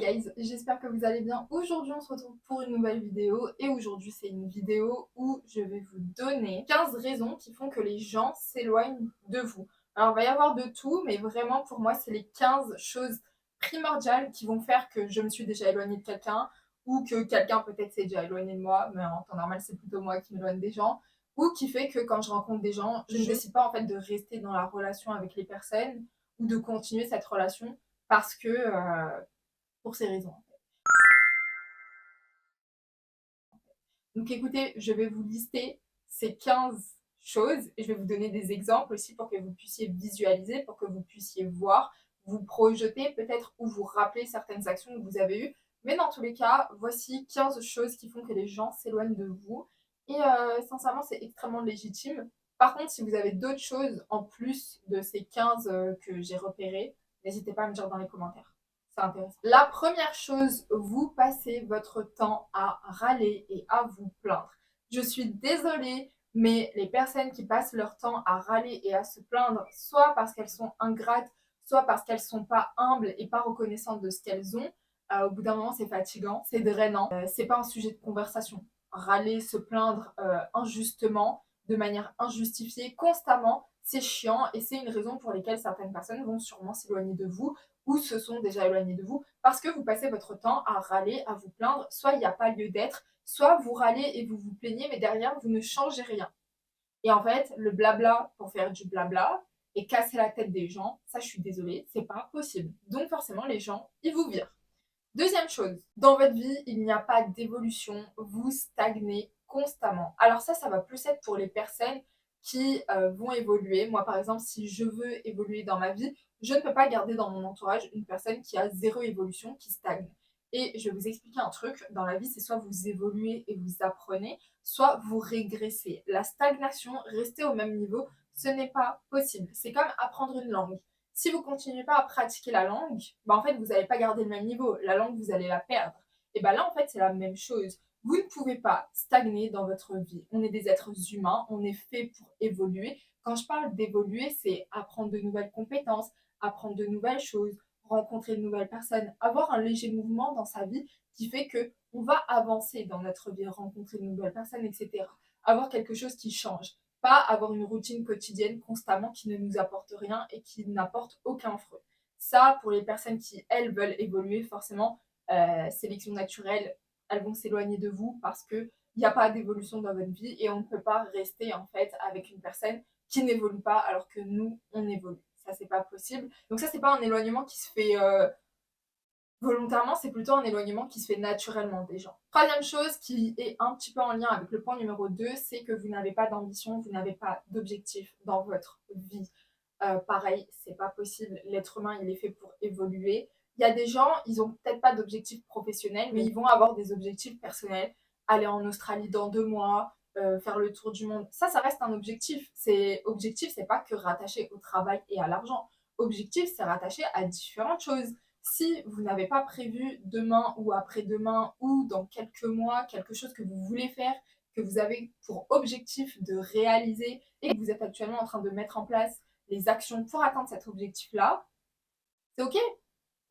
guys, j'espère que vous allez bien. Aujourd'hui on se retrouve pour une nouvelle vidéo et aujourd'hui c'est une vidéo où je vais vous donner 15 raisons qui font que les gens s'éloignent de vous. Alors il va y avoir de tout, mais vraiment pour moi c'est les 15 choses primordiales qui vont faire que je me suis déjà éloignée de quelqu'un ou que quelqu'un peut-être s'est déjà éloigné de moi, mais en temps normal c'est plutôt moi qui m'éloigne des gens, ou qui fait que quand je rencontre des gens, je ne décide pas en fait de rester dans la relation avec les personnes ou de continuer cette relation parce que pour ces raisons. Donc écoutez, je vais vous lister ces 15 choses et je vais vous donner des exemples aussi pour que vous puissiez visualiser, pour que vous puissiez voir, vous projeter peut-être ou vous rappeler certaines actions que vous avez eues. Mais dans tous les cas, voici 15 choses qui font que les gens s'éloignent de vous. Et sincèrement, c'est extrêmement légitime. Par contre, si vous avez d'autres choses en plus de ces 15 que j'ai repérées, n'hésitez pas à me dire dans les commentaires. C'est intéressant. La première chose, vous passez votre temps à râler et à vous plaindre. Je suis désolée, mais les personnes qui passent leur temps à râler et à se plaindre, soit parce qu'elles sont ingrates, soit parce qu'elles sont pas humbles et pas reconnaissantes de ce qu'elles ont, au bout d'un moment, c'est fatigant, c'est drainant. C'est pas un sujet de conversation. Râler, se plaindre injustement, de manière injustifiée, constamment, c'est chiant et c'est une raison pour laquelle certaines personnes vont sûrement s'éloigner de vous ou se sont déjà éloignés de vous parce que vous passez votre temps à râler, à vous plaindre. Soit il n'y a pas lieu d'être, soit vous râlez et vous vous plaignez, mais derrière, vous ne changez rien. Et en fait, le blabla pour faire du blabla et casser la tête des gens, ça, je suis désolée, c'est pas possible. Donc forcément, les gens, ils vous virent. Deuxième chose, dans votre vie, il n'y a pas d'évolution, vous stagnez constamment. Alors ça va plus être pour les personnes qui vont évoluer. Moi, par exemple, si je veux évoluer dans ma vie, je ne peux pas garder dans mon entourage une personne qui a zéro évolution, qui stagne. Et je vais vous expliquer un truc, dans la vie, c'est soit vous évoluez et vous apprenez, soit vous régressez. La stagnation, rester au même niveau, ce n'est pas possible. C'est comme apprendre une langue. Si vous continuez pas à pratiquer la langue, bah en fait, vous n'allez pas garder le même niveau. La langue, vous allez la perdre. Et bah là, en fait, c'est la même chose. Vous ne pouvez pas stagner dans votre vie. On est des êtres humains, on est fait pour évoluer. Quand je parle d'évoluer, c'est apprendre de nouvelles compétences, apprendre de nouvelles choses, rencontrer de nouvelles personnes, avoir un léger mouvement dans sa vie qui fait que on va avancer dans notre vie, rencontrer de nouvelles personnes, etc. Avoir quelque chose qui change. Pas avoir une routine quotidienne constamment qui ne nous apporte rien et qui n'apporte aucun fruit. Ça, pour les personnes qui, elles, veulent évoluer, forcément, sélection naturelle, elles vont s'éloigner de vous parce qu'il n'y a pas d'évolution dans votre vie et on ne peut pas rester en fait avec une personne qui n'évolue pas alors que nous, on évolue. Ça, c'est pas possible. Donc ça, c'est pas un éloignement qui se fait volontairement, c'est plutôt un éloignement qui se fait naturellement des gens. Troisième chose qui est un petit peu en lien avec le point numéro 2, c'est que vous n'avez pas d'ambition, vous n'avez pas d'objectif dans votre vie. Pareil, c'est pas possible. L'être humain, il est fait pour évoluer. Il y a des gens, ils ont peut-être pas d'objectif professionnel, mais ils vont avoir des objectifs personnels. Aller en Australie dans 2 mois, faire le tour du monde. Ça reste un objectif. Objectif, c'est pas que rattaché au travail et à l'argent. Objectif, c'est rattaché à différentes choses. Si vous n'avez pas prévu demain ou après-demain ou dans quelques mois quelque chose que vous voulez faire, que vous avez pour objectif de réaliser et que vous êtes actuellement en train de mettre en place les actions pour atteindre cet objectif-là, c'est ok.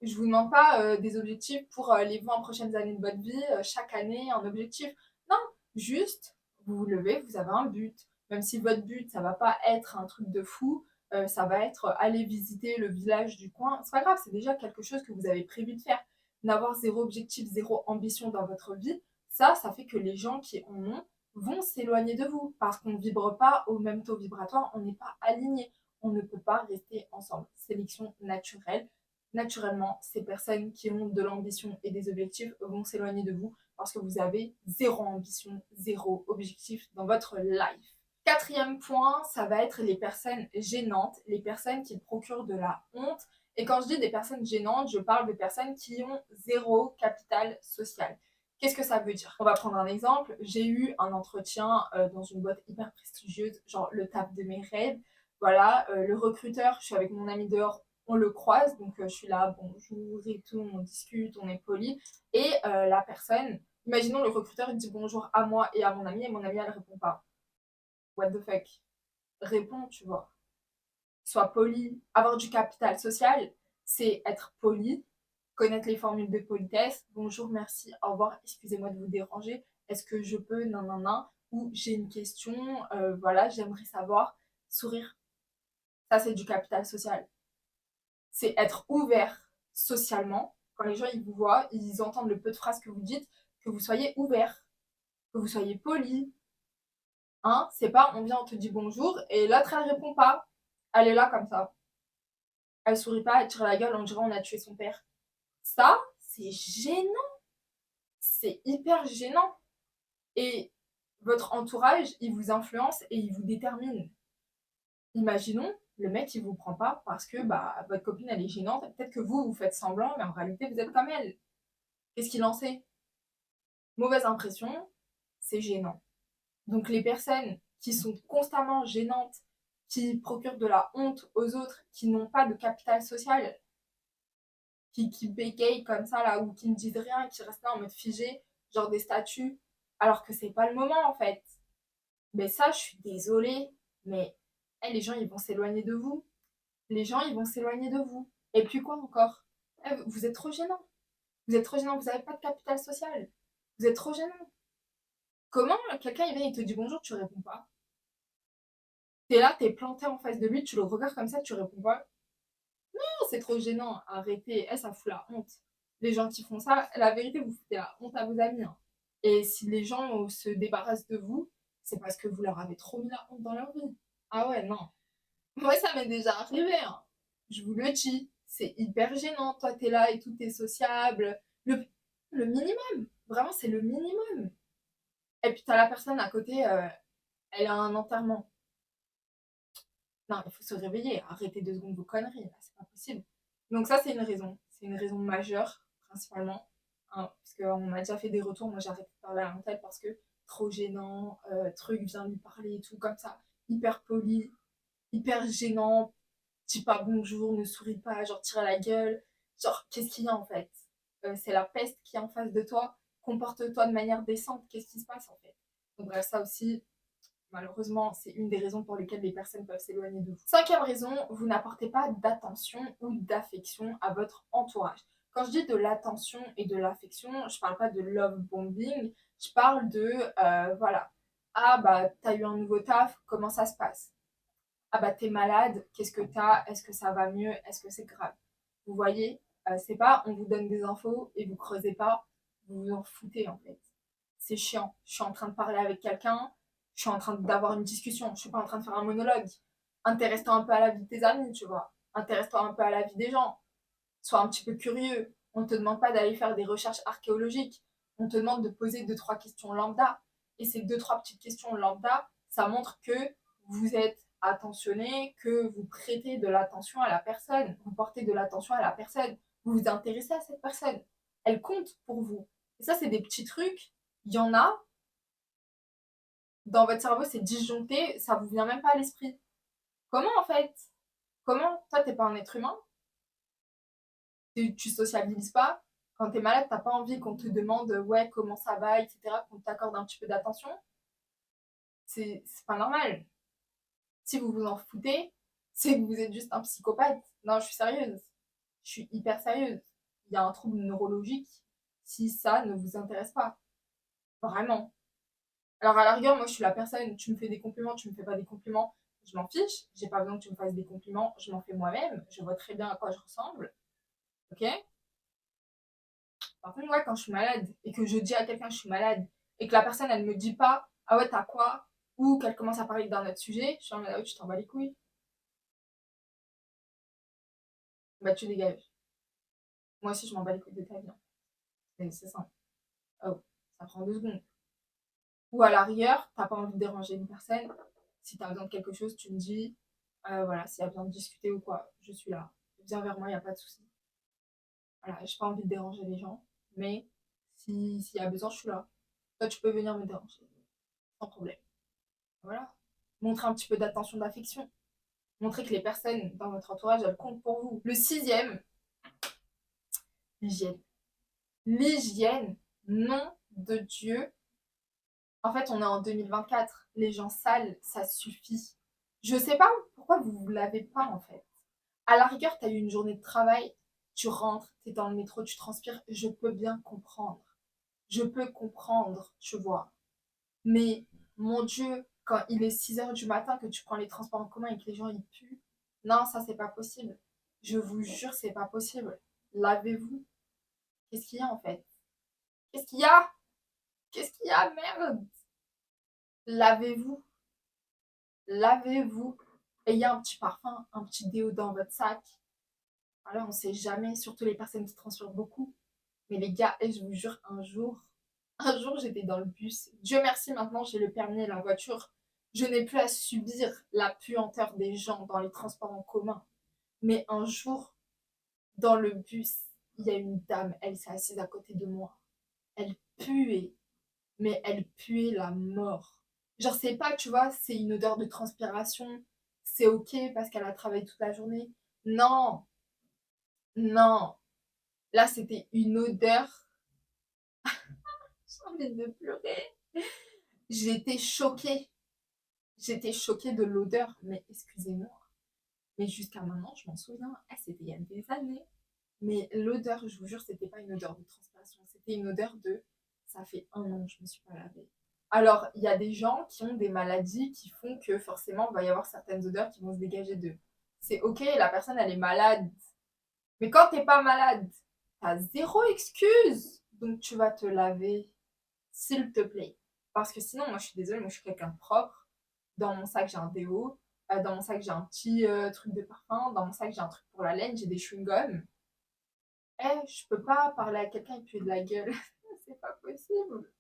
Je vous demande pas des objectifs pour les 20 prochaines années de votre vie, chaque année un objectif. Non, juste vous vous levez, vous avez un but. Même si votre but, ça va pas être un truc de fou, ça va être aller visiter le village du coin. C'est pas grave, c'est déjà quelque chose que vous avez prévu de faire. N'avoir zéro objectif, zéro ambition dans votre vie, ça fait que les gens qui en ont vont s'éloigner de vous parce qu'on ne vibre pas au même taux vibratoire, on n'est pas aligné, on ne peut pas rester ensemble. Sélection naturelle. Naturellement, ces personnes qui ont de l'ambition et des objectifs vont s'éloigner de vous parce que vous avez zéro ambition, zéro objectif dans votre life. Quatrième point, ça va être les personnes gênantes, les personnes qui procurent de la honte. Et quand je dis des personnes gênantes, je parle de personnes qui ont zéro capital social. Qu'est-ce que ça veut dire? On va prendre un exemple. J'ai eu un entretien dans une boîte hyper prestigieuse, genre le taf de mes rêves. Voilà, le recruteur, je suis avec mon ami dehors, on le croise, donc je suis là, bonjour et tout, on discute, on est poli. Et la personne, imaginons le recruteur, il dit bonjour à moi et à mon ami, et mon ami, elle répond pas. What the fuck? Réponds, tu vois. Sois poli. Avoir du capital social, c'est être poli connaître les formules de politesse. Bonjour, merci, au revoir, excusez-moi de vous déranger. Est-ce que je peux, non, non, non. Ou j'ai une question, voilà, j'aimerais savoir. Sourire. Ça, c'est du capital social. C'est être ouvert socialement. Quand les gens ils vous voient, ils entendent le peu de phrases que vous dites, que vous soyez ouvert, que vous soyez poli. Hein, c'est pas on vient, on te dit bonjour et l'autre elle répond pas. Elle est là comme ça. Elle sourit pas, elle tire la gueule, on dirait on a tué son père. Ça, c'est gênant. C'est hyper gênant. Et votre entourage, il vous influence et il vous détermine. Imaginons, le mec, il vous prend pas parce que bah, votre copine, elle est gênante. Peut-être que vous, vous faites semblant, mais en réalité, vous êtes comme elle. Qu'est-ce qu'il en sait? Mauvaise impression, c'est gênant. Donc les personnes qui sont constamment gênantes, qui procurent de la honte aux autres, qui n'ont pas de capital social, qui bégayent comme ça là, ou qui ne disent rien, qui restent là en mode figé, genre des statues, alors que c'est pas le moment en fait. Mais ça, je suis désolée, mais les gens, ils vont s'éloigner de vous. Les gens, ils vont s'éloigner de vous. Et puis quoi encore? Vous êtes trop gênant. Vous êtes trop gênant, vous n'avez pas de capital social. Vous êtes trop gênant. Comment quelqu'un il vient et te dit bonjour, tu réponds pas? T'es là, t'es planté en face de lui, tu le regardes comme ça, tu réponds pas? Non, c'est trop gênant, arrêtez. Ça fout la honte. Les gens qui font ça, la vérité, vous foutez la honte à vos amis. Hein. Et si les gens se débarrassent de vous, c'est parce que vous leur avez trop mis la honte dans leur vie. Ah ouais, non. Moi, ça m'est déjà arrivé. Hein. Je vous le dis. C'est hyper gênant. Toi, t'es là et tout est sociable. Le minimum. Vraiment, c'est le minimum. Et puis, t'as la personne à côté, elle a un enterrement. Non, il faut se réveiller. Arrêtez 2 secondes vos conneries. Là, c'est pas possible. Donc, ça, c'est une raison. C'est une raison majeure, principalement. Hein, parce qu'on m'a déjà fait des retours. Moi, j'arrête de parler à un tel parce que trop gênant, truc, viens lui parler et tout, comme ça. Hyper poli, hyper gênant. Dis pas bonjour, ne souris pas, genre tire à la gueule. Genre, qu'est-ce qu'il y a en fait? C'est la peste qui est en face de toi. Comporte-toi de manière décente. Qu'est-ce qui se passe en fait? Donc, bref, ça aussi, malheureusement, c'est une des raisons pour lesquelles les personnes peuvent s'éloigner de vous. 5e raison, vous n'apportez pas d'attention ou d'affection à votre entourage. Quand je dis de l'attention et de l'affection, je parle pas de love bombing, je parle de, voilà, ah bah t'as eu un nouveau taf, comment ça se passe? Ah bah t'es malade, qu'est-ce que t'as? Est-ce que ça va mieux? Est-ce que c'est grave? Vous voyez, c'est pas on vous donne des infos et vous creusez pas, vous vous en foutez en fait. C'est chiant. Je suis en train de parler avec quelqu'un, je suis en train d'avoir une discussion, je suis pas en train de faire un monologue. Intéresse-toi un peu à la vie de tes amis, tu vois. Intéresse-toi un peu à la vie des gens. Sois un petit peu curieux. On ne te demande pas d'aller faire des recherches archéologiques. On te demande de poser 2, 3 questions lambda. Et ces 2, 3 petites questions lambda, ça montre que vous êtes attentionné, que vous prêtez de l'attention à la personne, vous portez de l'attention à la personne, vous vous intéressez à cette personne. Elle compte pour vous. Et ça, c'est des petits trucs. Il y en a, dans votre cerveau, c'est disjoncté, ça vous vient même pas à l'esprit. Comment en fait? Comment? Toi, t'es pas un être humain? Tu sociabilises pas? Quand t'es malade, t'as pas envie qu'on te demande ouais, comment ça va, etc., qu'on t'accorde un petit peu d'attention? C'est pas normal. Si vous vous en foutez, c'est que vous êtes juste un psychopathe. Non, je suis sérieuse. Je suis hyper sérieuse. Il y a un trouble neurologique si ça ne vous intéresse pas. Vraiment. Alors à la rigueur, moi je suis la personne, tu me fais des compliments, tu me fais pas des compliments, je m'en fiche. J'ai pas besoin que tu me fasses des compliments, je m'en fais moi-même. Je vois très bien à quoi je ressemble. Ok? Par contre, moi, quand je suis malade et que je dis à quelqu'un que je suis malade et que la personne elle me dit pas ah ouais, t'as quoi? Ou qu'elle commence à parler d'un autre sujet, je suis en mode ah ouais, tu t'en bats les couilles. Bah tu dégages. Moi aussi, je m'en bats les couilles de ta vie. C'est simple. Oh, ça prend 2 secondes. Ou à la rigueur, t'as pas envie de déranger une personne. Si t'as besoin de quelque chose, tu me dis, voilà, s'il y a besoin de discuter ou quoi, je suis là. Viens vers moi, il n'y a pas de souci. Voilà, j'ai pas envie de déranger les gens, mais s'il y a besoin, je suis là. Toi, tu peux venir me déranger, sans problème. Voilà. Montrer un petit peu d'attention, d'affection. Montrer que les personnes dans votre entourage, elles comptent pour vous. Le 6e, l'hygiène. L'hygiène, nom de Dieu. En fait, on est en 2024. Les gens sales, ça suffit. Je sais pas pourquoi vous ne l'avez pas, en fait. À la rigueur, tu as eu une journée de travail, tu rentres, tu es dans le métro, tu transpires, je peux bien comprendre. Je peux comprendre, tu vois. Mais, mon Dieu, quand il est 6 heures du matin, que tu prends les transports en commun et que les gens, ils puent, non, ça, c'est pas possible. Je vous jure, c'est pas possible. Lavez-vous. Qu'est-ce qu'il y a, en fait? Qu'est-ce qu'il y a? Qu'est-ce qu'il y a, merde? Lavez-vous. Lavez-vous. Ayez un petit parfum, un petit déo dans votre sac. Alors, on sait jamais, surtout les personnes qui transpirent beaucoup. Mais les gars, et je vous jure, un jour, j'étais dans le bus. Dieu merci, maintenant, j'ai le permis et la voiture. Je n'ai plus à subir la puanteur des gens dans les transports en commun. Mais un jour, dans le bus, il y a une dame, elle s'est assise à côté de moi. Elle puait, mais elle puait la mort. Genre, c'est pas, tu vois, c'est une odeur de transpiration. C'est ok parce qu'elle a travaillé toute la journée. Non, non. Là, c'était une odeur. J'ai envie de pleurer. J'étais choquée. J'étais choquée de l'odeur. Mais excusez-moi. Mais jusqu'à maintenant, je m'en souviens. Ah, c'était il y a des années. Mais l'odeur, je vous jure, c'était pas une odeur de transpiration. C'était une odeur de ça fait 1 an que je me suis pas lavée. Alors, il y a des gens qui ont des maladies qui font que forcément, il va y avoir certaines odeurs qui vont se dégager d'eux. C'est ok, la personne, elle est malade. Mais quand t'es pas malade, t'as zéro excuse. Donc, tu vas te laver, s'il te plaît. Parce que sinon, moi, je suis désolée, moi, je suis quelqu'un de propre. Dans mon sac, j'ai un déo. Dans mon sac, j'ai un petit truc de parfum. Dans mon sac, j'ai un truc pour la laine. J'ai des chewing-gums. Je peux pas parler à quelqu'un et puer de la gueule. C'est pas possible.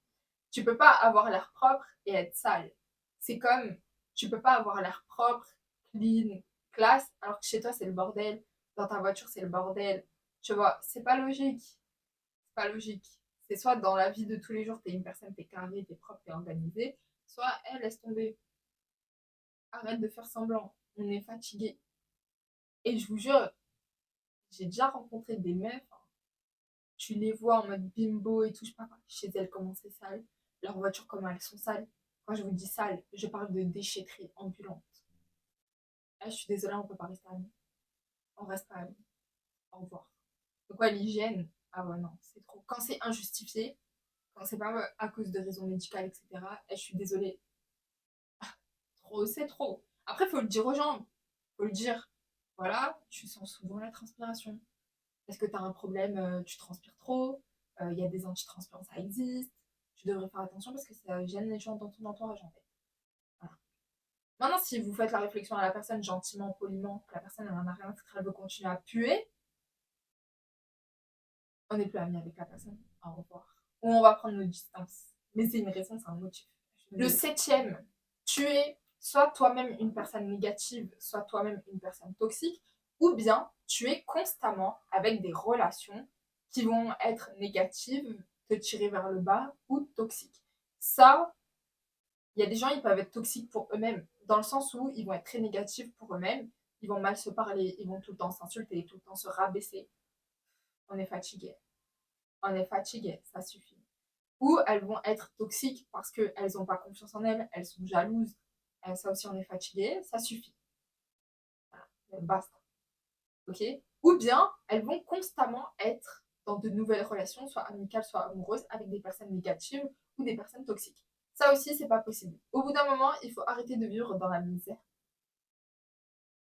Tu peux pas avoir l'air propre et être sale. C'est comme, tu peux pas avoir l'air propre, clean, classe, alors que chez toi, c'est le bordel. Dans ta voiture, c'est le bordel. Tu vois, c'est pas logique. C'est pas logique. C'est soit dans la vie de tous les jours, t'es une personne, t'es carré, t'es propre, t'es organisé. Soit, laisse tomber. Arrête de faire semblant. On est fatigué. Et je vous jure, j'ai déjà rencontré des meufs. Tu les vois en mode bimbo et tout, je sais pas quoi. Chez elles, comment c'est sale. Leurs voitures, comment elles sont sales. Quand je vous dis sale, je parle de déchetterie ambulante. Je suis désolée, on peut pas rester amis. On reste pas amis. Au revoir. Donc, ouais, l'hygiène, ah ouais, non, c'est trop. Quand c'est injustifié, quand c'est pas à cause de raisons médicales, etc., je suis désolée. Trop, c'est trop. Après, faut le dire aux gens. Faut le dire. Voilà, tu sens souvent la transpiration. Est-ce que tu as un problème, tu transpires trop, il y a des antitranspirants, ça existe. Tu devrais faire attention parce que ça gêne les gens dans ton entourage en fait. Voilà. Maintenant, si vous faites la réflexion à la personne gentiment, poliment, que la personne elle en a rien à foutre, elle veut continuer à puer, on n'est plus amis avec la personne. Au revoir. Ou on va prendre nos distances. Mais c'est une raison, c'est un motif. Le septième, tu es soit toi-même une personne négative, soit toi-même une personne toxique, ou bien tu es constamment avec des relations qui vont être négatives, te tirer vers le bas ou toxiques. Ça, il y a des gens, ils peuvent être toxiques pour eux-mêmes, dans le sens où ils vont être très négatifs pour eux-mêmes, ils vont mal se parler, ils vont tout le temps s'insulter, tout le temps se rabaisser. On est fatigué. On est fatigué, ça suffit. Ou elles vont être toxiques parce qu'elles n'ont pas confiance en elles, elles sont jalouses. Ça aussi, on est fatigué, ça suffit. Voilà, basta. Ok. Ou bien elles vont constamment être dans de nouvelles relations, soit amicales, soit amoureuses, avec des personnes négatives ou des personnes toxiques. Ça aussi, c'est pas possible. Au bout d'un moment, il faut arrêter de vivre dans la misère.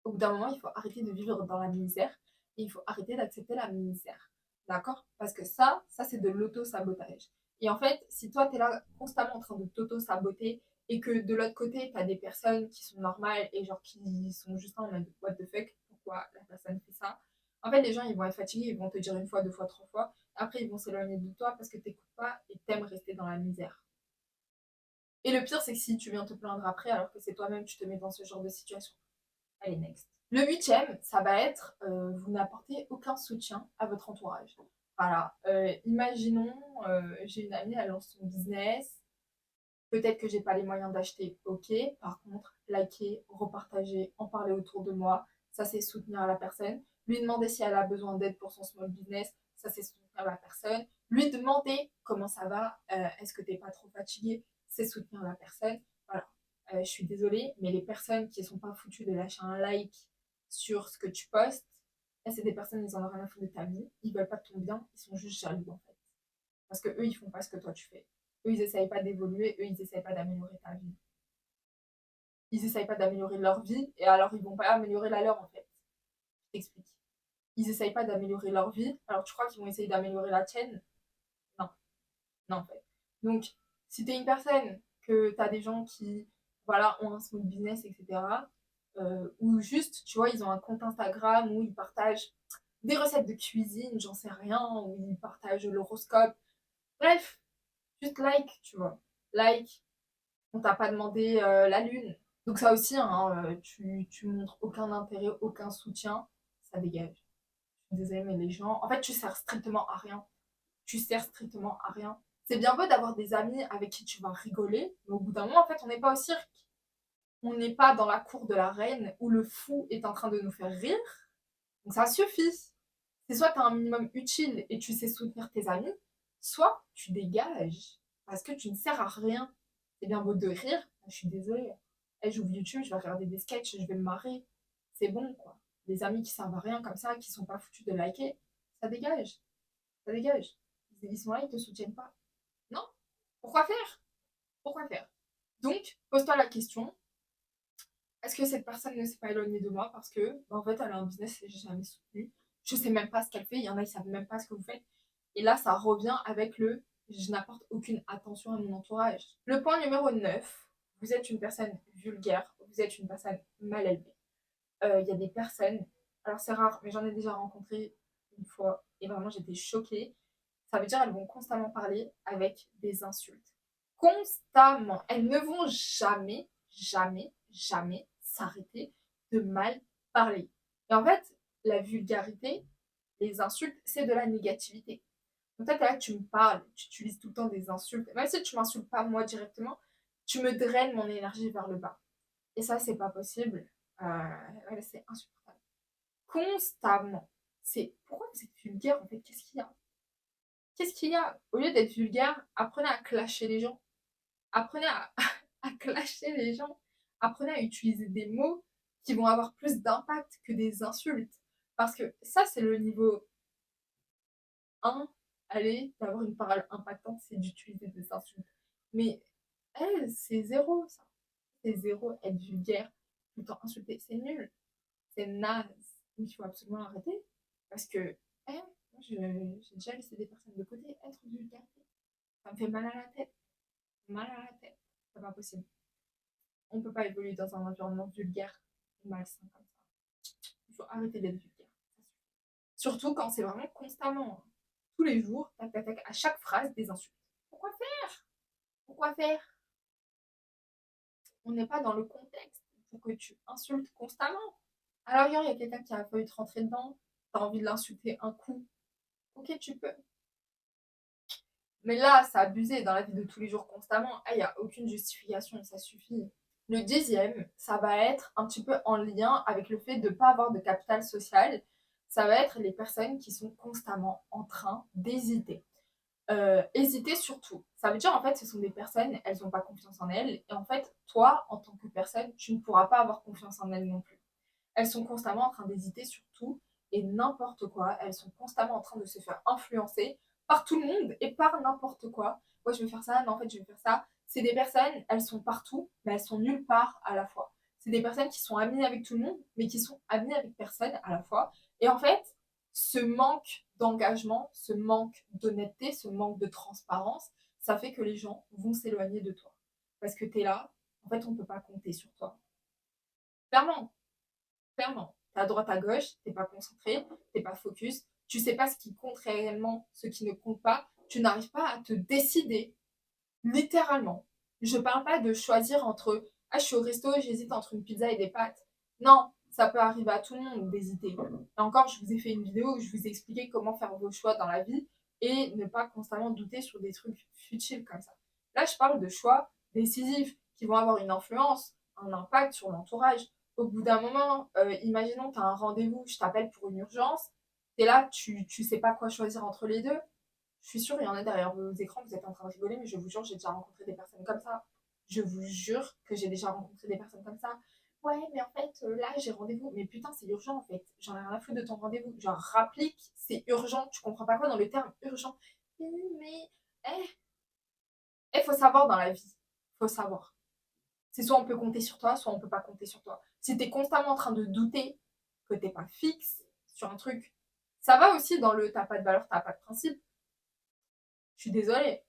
Au bout d'un moment, il faut arrêter de vivre dans la misère et il faut arrêter d'accepter la misère. D'accord? Parce que ça c'est de l'auto-sabotage. Et en fait, si toi, tu es là constamment en train de t'auto-saboter et que de l'autre côté, tu as des personnes qui sont normales et genre qui sont juste en mode what the fuck, pourquoi la personne fait ça? En fait, les gens, ils vont être fatigués, ils vont te dire une fois, deux fois, trois fois. Après, ils vont s'éloigner de toi parce que t'écoutes pas et t'aimes rester dans la misère. Et le pire, c'est que si tu viens te plaindre après, alors que c'est toi-même, tu te mets dans ce genre de situation. Allez, next. Le huitième, ça va être vous n'apportez aucun soutien à votre entourage. Voilà. Imaginons, j'ai une amie, elle lance son business. Peut-être que j'ai pas les moyens d'acheter, ok. Par contre, liker, repartager, en parler autour de moi, ça c'est soutenir la personne. Lui demander si elle a besoin d'aide pour son small business, ça c'est soutenir la personne. Lui demander comment ça va, est-ce que t'es pas trop fatigué, c'est soutenir la personne. Voilà. Je suis désolée, mais les personnes qui ne sont pas foutues de lâcher un like sur ce que tu postes, Et c'est des personnes, ils en ont rien à foutre de ta vie, ils veulent pas de ton bien, ils sont juste jaloux en fait. Parce que eux, ils font pas ce que toi tu fais. Eux, ils essayent pas d'évoluer, eux, ils essayent pas d'améliorer ta vie. Ils essayent pas d'améliorer leur vie, et alors ils vont pas améliorer la leur en fait. Je t'explique. Ils essayent pas d'améliorer leur vie, alors tu crois qu'ils vont essayer d'améliorer la tienne? Non, non en fait. Donc, si t'es une personne, que t'as des gens qui, voilà, ont un small business, etc., ou juste, tu vois, ils ont un compte Instagram où ils partagent des recettes de cuisine, j'en sais rien, où ils partagent l'horoscope. Bref, juste like, tu vois. Like, on t'a pas demandé la lune. Donc ça aussi, hein, tu montres aucun intérêt, aucun soutien, ça dégage. Je suis désolée, mais les gens... En fait, tu sers strictement à rien. Tu sers strictement à rien. C'est bien beau d'avoir des amis avec qui tu vas rigoler, mais au bout d'un moment, en fait, on n'est pas au cirque. On n'est pas dans la cour de la reine où le fou est en train de nous faire rire. Donc ça suffit. C'est soit tu as un minimum utile et tu sais soutenir tes amis, soit tu dégages parce que tu ne sers à rien. C'est bien beau de rire, je suis désolée. Eh, j'ouvre YouTube, je vais regarder des sketchs, je vais me marrer. C'est bon, quoi. Les amis qui servent à rien comme ça, qui sont pas foutus de liker, ça dégage. Ça dégage. Ils sont là, ils te soutiennent pas. Non. Pourquoi faire? Pourquoi faire? Donc, pose-toi la question, est-ce que cette personne ne s'est pas éloignée de moi parce que, en fait, elle a un business et j'ai jamais soutenu. Je sais même pas ce qu'elle fait. Il y en a, ils savent même pas ce que vous faites. Et là, ça revient avec le je n'apporte aucune attention à mon entourage. Le point numéro 9, vous êtes une personne vulgaire, vous êtes une personne mal élevée. Il y a des personnes, alors c'est rare, mais j'en ai déjà rencontré une fois et vraiment j'étais choquée. Ça veut dire qu'elles vont constamment parler avec des insultes. Constamment. Elles ne vont jamais, jamais, jamais s'arrêter de mal parler. Et en fait, la vulgarité, les insultes, c'est de la négativité. Donc toi, t'es là, tu me parles, tu utilises tout le temps des insultes. Même si tu m'insultes pas moi directement, tu me draines mon énergie vers le bas. Et ça, c'est pas possible. C'est insupportable. Constamment. C'est pourquoi vous êtes vulgaire en fait? Qu'est-ce qu'il y a? Qu'est-ce qu'il y a? Au lieu d'être vulgaire, apprenez à clasher les gens. Apprenez à clasher les gens. Apprenez à utiliser des mots qui vont avoir plus d'impact que des insultes. Parce que ça, c'est le niveau 1. Allez, d'avoir une parole impactante, c'est d'utiliser des insultes. Mais c'est zéro, ça. C'est zéro, être vulgaire, tout le temps insulter, c'est nul. C'est naze. Donc il faut absolument arrêter. Parce que, moi, j'ai déjà laissé des personnes de côté être vulgaire. Ça me fait mal à la tête. Mal à la tête. C'est pas possible. On peut pas évoluer dans un environnement vulgaire ou malsain comme ça. Il faut arrêter d'être vulgaire. Surtout quand c'est vraiment constamment. Tous les jours, tac, tac, tac, à chaque phrase, des insultes. Pourquoi faire? Pourquoi faire? On n'est pas dans le contexte pour que tu insultes constamment. Alors, il y a quelqu'un qui a failli te rentrer dedans, t'as envie de l'insulter un coup. Ok, tu peux. Mais là, c'est abusé dans la vie de tous les jours constamment. Il n'y a aucune justification, ça suffit. Le 10e, ça va être un petit peu en lien avec le fait de ne pas avoir de capital social. Ça va être les personnes qui sont constamment en train d'hésiter. Hésiter surtout. Ça veut dire en fait, ce sont des personnes, elles n'ont pas confiance en elles. Et en fait, toi, en tant que personne, tu ne pourras pas avoir confiance en elles non plus. Elles sont constamment en train d'hésiter sur tout et n'importe quoi. Elles sont constamment en train de se faire influencer par tout le monde et par n'importe quoi. Moi, je vais faire ça, non, en fait, je vais faire ça. C'est des personnes, elles sont partout, mais elles sont nulle part à la fois. C'est des personnes qui sont amies avec tout le monde, mais qui sont amies avec personne à la fois. Et en fait, ce manque d'engagement, ce manque d'honnêteté, ce manque de transparence, ça fait que les gens vont s'éloigner de toi. Parce que tu es là, en fait, on ne peut pas compter sur toi. Clairement, clairement. T'es à droite, à gauche, t'es pas concentré, t'es pas focus, tu sais pas ce qui compte réellement, ce qui ne compte pas, tu n'arrives pas à te décider, littéralement. Je parle pas de choisir entre je suis au resto, j'hésite entre une pizza et des pâtes. Non, ça peut arriver à tout le monde d'hésiter. Et encore, je vous ai fait une vidéo où je vous ai expliqué comment faire vos choix dans la vie et ne pas constamment douter sur des trucs futiles comme ça. Là, je parle de choix décisifs qui vont avoir une influence, un impact sur l'entourage. Au bout d'un moment, imaginons, tu as un rendez-vous, je t'appelle pour une urgence, tu es là, tu sais pas quoi choisir entre les deux. Je suis sûre, il y en a derrière vos écrans, vous êtes en train de rigoler, mais je vous jure, j'ai déjà rencontré des personnes comme ça. Je vous jure que j'ai déjà rencontré des personnes comme ça. Ouais, mais en fait, là, j'ai rendez-vous. Mais putain, c'est urgent, en fait. J'en ai rien à foutre de ton rendez-vous. Genre, rapplique, c'est urgent. Tu comprends pas quoi dans le terme urgent? Oui, mais, faut savoir dans la vie. Faut savoir. C'est soit on peut compter sur toi, soit on peut pas compter sur toi. Si t'es constamment en train de douter que t'es pas fixe sur un truc, ça va aussi dans le t'as pas de valeur, t'as pas de principe. Je suis désolée.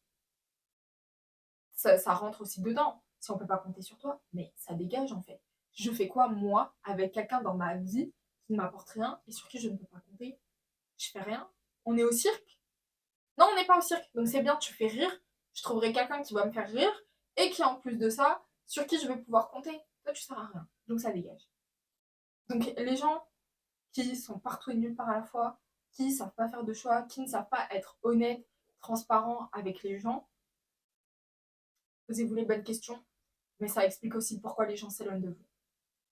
Ça rentre aussi dedans. Si on peut pas compter sur toi, mais ça dégage en fait. Je fais quoi moi avec quelqu'un dans ma vie qui ne m'apporte rien et sur qui je ne peux pas compter? Je fais rien. On est au cirque? Non, on n'est pas au cirque. Donc c'est bien, tu fais rire. Je trouverai quelqu'un qui va me faire rire et qui en plus de ça, sur qui je vais pouvoir compter. Toi, tu sers à rien. Donc ça dégage. Donc les gens qui sont partout et nulle part à la fois, qui ne savent pas faire de choix, qui ne savent pas être honnêtes, transparents avec les gens, posez-vous les bonnes questions, mais ça explique aussi pourquoi les gens s'éloignent de vous.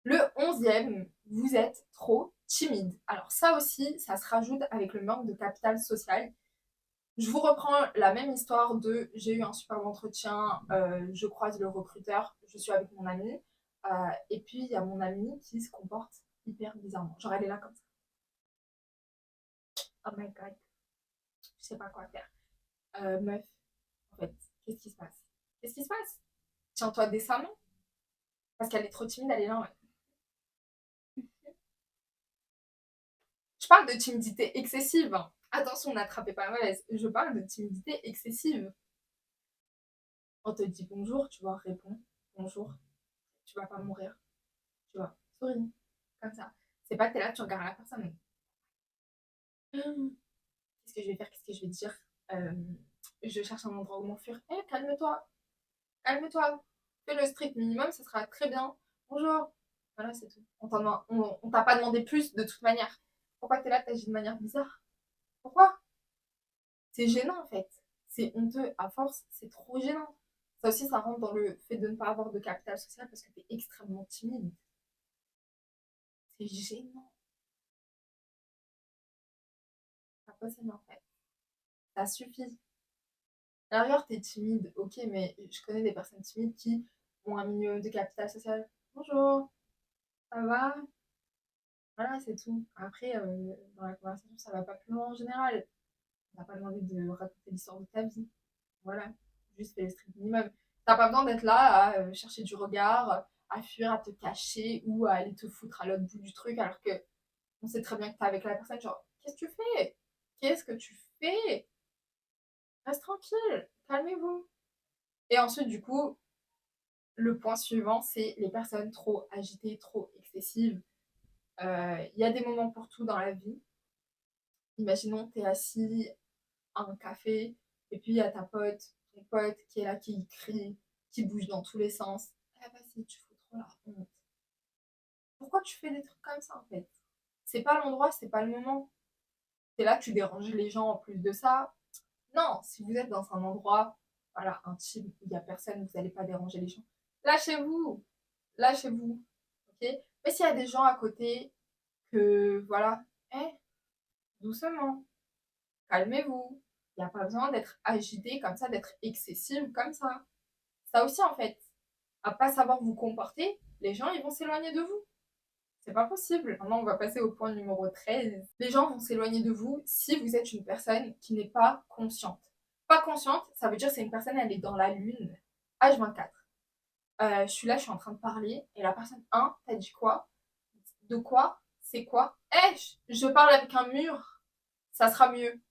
Le 11e, vous êtes trop timide. Alors ça aussi, ça se rajoute avec le manque de capital social. Je vous reprends la même histoire de j'ai eu un super entretien, je croise le recruteur, je suis avec mon ami, et puis il y a mon ami qui se comporte hyper bizarrement. Genre elle est là comme ça. Oh my god, je sais pas quoi faire. Meuf, en fait, qu'est-ce qui se passe? Qu'est-ce qui se passe? Tiens-toi décemment, parce qu'elle est trop timide, elle est là. Ouais. Je parle de timidité excessive, hein. Attention, n'attrapez pas la mauvaise. Je parle de timidité excessive. On te dit bonjour, tu vois, réponds bonjour. Tu vas pas mourir, tu vois. Souris, comme ça. C'est pas que t'es là, tu regardes la personne. Qu'est-ce que je vais faire? Qu'est-ce que je vais dire? Euh, je cherche un endroit où m'enfuir. Calme-toi, calme-toi. Fais le strict minimum, ça sera très bien. Bonjour. Voilà, c'est tout. On t'a pas demandé plus de toute manière. Pourquoi t'es là, t'agis de manière bizarre? Pourquoi? C'est gênant en fait. C'est honteux. À force, c'est trop gênant. Ça aussi, ça rentre dans le fait de ne pas avoir de capital social parce que t'es extrêmement timide. C'est gênant. C'est pas possible en fait. Ça suffit. D'ailleurs, t'es timide, ok, mais je connais des personnes timides qui ont un minimum de capital social. Bonjour, ça va? Voilà, c'est tout. Après, dans la conversation, ça va pas plus loin en général. On n'a pas demandé de raconter l'histoire de ta vie. Voilà, juste fais le strict minimum. T'as pas besoin d'être là à chercher du regard, à fuir, à te cacher ou à aller te foutre à l'autre bout du truc alors que on sait très bien que t'es avec la personne. Genre, qu'est-ce que tu fais? Qu'est-ce que tu fais? Reste tranquille, calmez-vous. Et ensuite, du coup, le point suivant, c'est les personnes trop agitées, trop excessives. Il y a des moments pour tout dans la vie. Imaginons, t'es assis à un café et puis il y a ta pote, ton pote qui est là, qui crie, qui bouge dans tous les sens. Ah vas-y, tu fous trop la honte. Pourquoi tu fais des trucs comme ça en fait? C'est pas l'endroit, c'est pas le moment. T'es là, tu déranges les gens en plus de ça. Non, si vous êtes dans un endroit voilà, intime où il n'y a personne, vous n'allez pas déranger les gens. Lâchez-vous, lâchez-vous. Ok. Mais s'il y a des gens à côté, que voilà, eh, doucement, calmez-vous. Il n'y a pas besoin d'être agité comme ça, d'être excessive comme ça. Ça aussi, en fait, à pas savoir vous comporter, les gens, ils vont s'éloigner de vous. C'est pas possible. Maintenant, on va passer au point numéro 13. Les gens vont s'éloigner de vous si vous êtes une personne qui n'est pas consciente. Pas consciente, ça veut dire que c'est une personne, elle est dans la lune, H24. Je suis là, je suis en train de parler, et la personne 1, t'as dit quoi? De quoi? C'est quoi? Je parle avec un mur, ça sera mieux.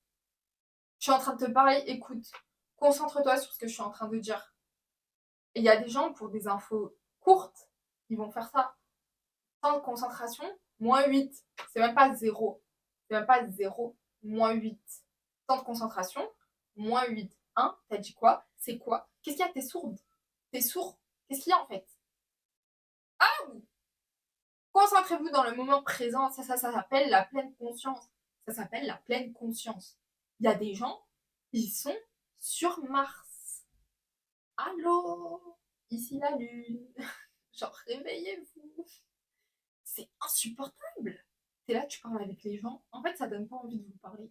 Je suis en train de te parler, écoute, concentre-toi sur ce que je suis en train de dire. Et il y a des gens, pour des infos courtes, ils vont faire ça. Temps de concentration, -8. C'est même pas 0. C'est même pas 0, -8. Temps de concentration, -8. 1, t'as dit quoi? C'est quoi? Qu'est-ce qu'il y a? T'es sourde. T'es sourd. Qu'est-ce qu'il y a en fait? Ah, concentrez-vous dans le moment présent. Ça s'appelle la pleine conscience. Ça s'appelle la pleine conscience. Il y a des gens, ils sont sur Mars. Allô? Ici la Lune. Genre, réveillez-vous. C'est insupportable. T'es là, tu parles avec les gens. En fait, ça donne pas envie de vous parler.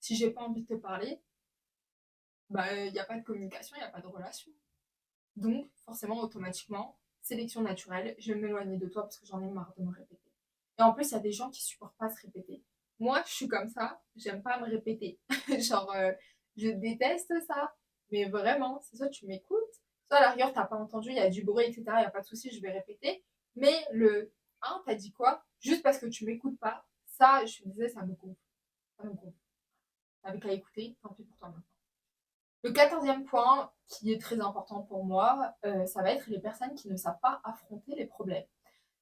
Si j'ai pas envie de te parler, bah, il n'y a pas de communication, il n'y a pas de relation. Donc, forcément, automatiquement, sélection naturelle, je vais m'éloigner de toi parce que j'en ai marre de me répéter. Et en plus, il y a des gens qui supportent pas se répéter. Moi, je suis comme ça, j'aime pas me répéter. Genre, je déteste ça. Mais vraiment, c'est soit tu m'écoutes, soit à la rigueur, t'as pas entendu, il y a du bruit, etc. Il y a pas de souci, je vais répéter. Mais le hein, t'as dit quoi? Juste parce que tu m'écoutes pas, ça, je me disais, ça me gonfle. Ça me gonfle. T'avais qu'à écouter, tant pis pour toi maintenant. Le 14e point, qui est très important pour moi, ça va être les personnes qui ne savent pas affronter les problèmes.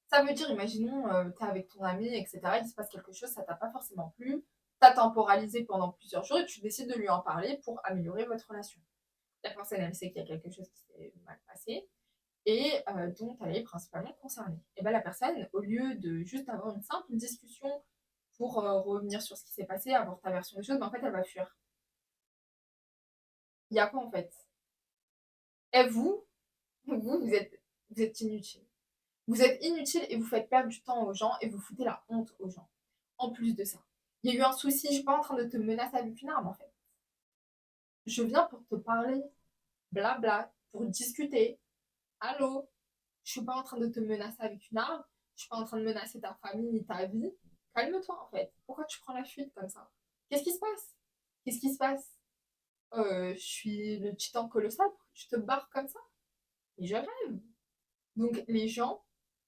Ça veut dire, imaginons, tu es avec ton ami, etc., il se passe quelque chose, ça t'a pas forcément plu, tu as temporalisé pendant plusieurs jours et tu décides de lui en parler pour améliorer votre relation. La personne, elle sait qu'il y a quelque chose qui s'est mal passé et dont elle est principalement concernée. Et bien la personne, au lieu de juste avoir une simple discussion pour revenir sur ce qui s'est passé, avoir ta version des choses, ben, en fait, elle va fuir. Il y a quoi en fait? Et vous êtes inutile. Vous êtes inutile et vous faites perdre du temps aux gens et vous foutez la honte aux gens. En plus de ça, il y a eu un souci, je suis pas en train de te menacer avec une arme en fait. Je viens pour te parler, blabla, pour discuter. Allô? Je suis pas en train de te menacer avec une arme, je suis pas en train de menacer ta famille ni ta vie. Calme-toi en fait. Pourquoi tu prends la fuite comme ça? Qu'est-ce qui se passe? Qu'est-ce qui se passe? Je suis le titan colossal, tu te barres comme ça? Mais je rêve. Donc les gens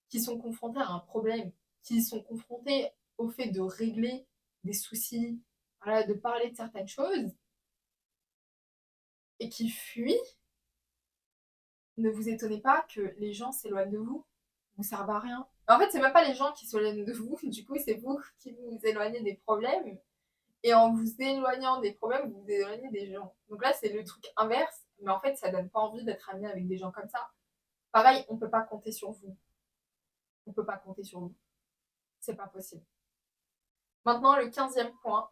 qui sont confrontés à un problème, qui sont confrontés au fait de régler des soucis, voilà, de parler de certaines choses, et qui fuient, ne vous étonnez pas que les gens s'éloignent de vous, vous servent à rien. En fait, c'est même pas les gens qui s'éloignent de vous, du coup, c'est vous qui vous éloignez des problèmes, et en vous éloignant des problèmes, vous vous éloignez des gens. Donc là, c'est le truc inverse, mais en fait, ça donne pas envie d'être ami avec des gens comme ça. Pareil, on peut pas compter sur vous. On peut pas compter sur vous. C'est pas possible. Maintenant, le 15e point,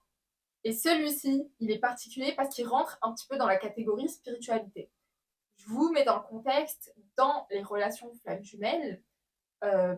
et celui-ci, il est particulier parce qu'il rentre un petit peu dans la catégorie spiritualité. Je vous mets dans le contexte, dans les relations flammes jumelles,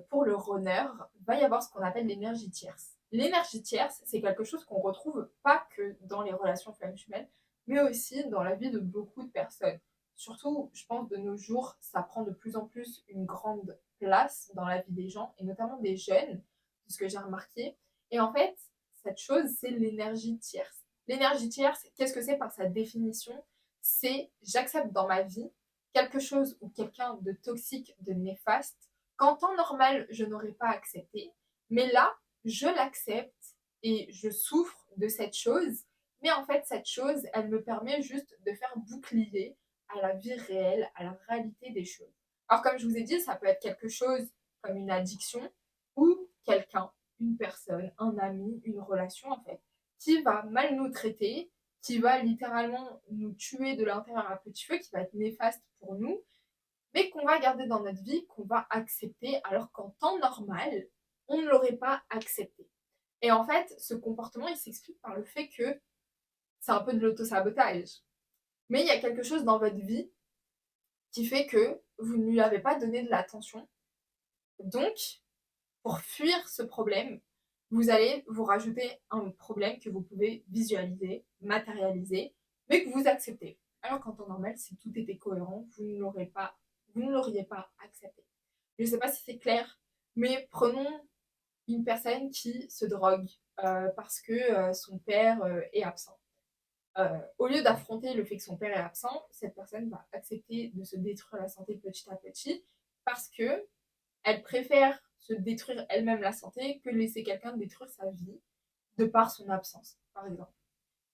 pour le runner, il va y avoir ce qu'on appelle l'énergie tierce. L'énergie tierce, c'est quelque chose qu'on retrouve pas que dans les relations flammes jumelles, mais aussi dans la vie de beaucoup de personnes. Surtout, je pense, de nos jours, ça prend de plus en plus une grande place dans la vie des gens, et notamment des jeunes, de ce que j'ai remarqué. Et en fait, cette chose, c'est l'énergie tierce. L'énergie tierce, qu'est-ce que c'est par sa définition? C'est j'accepte dans ma vie quelque chose ou quelqu'un de toxique, de néfaste, qu'en temps normal, je n'aurais pas accepté. Mais là, je l'accepte et je souffre de cette chose. Mais en fait, cette chose, elle me permet juste de faire bouclier à la vie réelle, à la réalité des choses. Alors, comme je vous ai dit, ça peut être quelque chose comme une addiction ou quelqu'un, une personne, un ami, une relation, en fait, qui va mal nous traiter, qui va littéralement nous tuer de l'intérieur à petit feu, qui va être néfaste pour nous, mais qu'on va garder dans notre vie, qu'on va accepter, alors qu'en temps normal, on ne l'aurait pas accepté. Et en fait, ce comportement, il s'explique par le fait que c'est un peu de l'auto-sabotage. Mais il y a quelque chose dans votre vie qui fait que vous ne lui avez pas donné de l'attention. Donc, pour fuir ce problème, vous allez vous rajouter un problème que vous pouvez visualiser, matérialiser, mais que vous acceptez. Alors qu'en temps normal, si tout était cohérent, vous ne l'auriez pas accepté. Je ne sais pas si c'est clair, mais prenons une personne qui se drogue parce que son père est absent. Au lieu d'affronter le fait que son père est absent, cette personne va accepter de se détruire la santé petit à petit parce que elle préfère se détruire elle-même la santé que laisser quelqu'un détruire sa vie de par son absence, par exemple.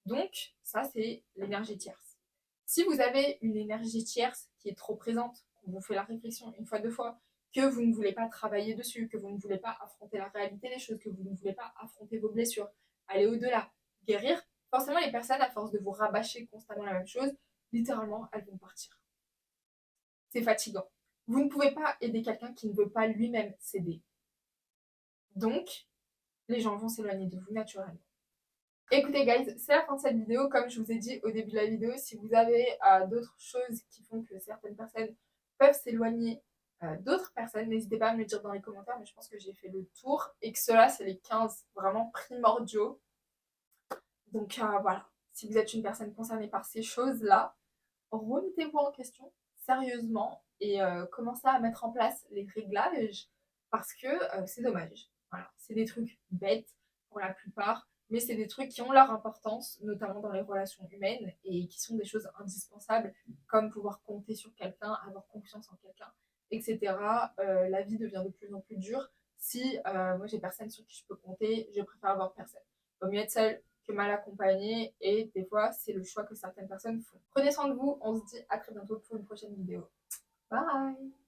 Donc, ça, c'est l'énergie tierce. Si vous avez une énergie tierce qui est trop présente, qu'on vous fait la réflexion une fois, deux fois, que vous ne voulez pas travailler dessus, que vous ne voulez pas affronter la réalité des choses, que vous ne voulez pas affronter vos blessures, aller au-delà, guérir, forcément, les personnes, à force de vous rabâcher constamment la même chose, littéralement, elles vont partir. C'est fatigant. Vous ne pouvez pas aider quelqu'un qui ne veut pas lui-même s'aider. Donc, les gens vont s'éloigner de vous naturellement. Écoutez, guys, c'est la fin de cette vidéo. Comme je vous ai dit au début de la vidéo, si vous avez d'autres choses qui font que certaines personnes peuvent s'éloigner d'autres personnes, n'hésitez pas à me le dire dans les commentaires, mais je pense que j'ai fait le tour et que ceux-là, c'est les 15 vraiment primordiaux. Donc voilà, si vous êtes une personne concernée par ces choses-là, remettez-vous en question. sérieusement et commencer à mettre en place les réglages parce que c'est dommage. Voilà, c'est des trucs bêtes pour la plupart, mais c'est des trucs qui ont leur importance, notamment dans les relations humaines et qui sont des choses indispensables, comme pouvoir compter sur quelqu'un, avoir confiance en quelqu'un, etc. La vie devient de plus en plus dure. Si moi j'ai personne sur qui je peux compter, je préfère avoir personne. Il vaut mieux être seule que mal accompagnée et des fois c'est le choix que certaines personnes font. Prenez soin de vous, on se dit à très bientôt pour une prochaine vidéo. Bye!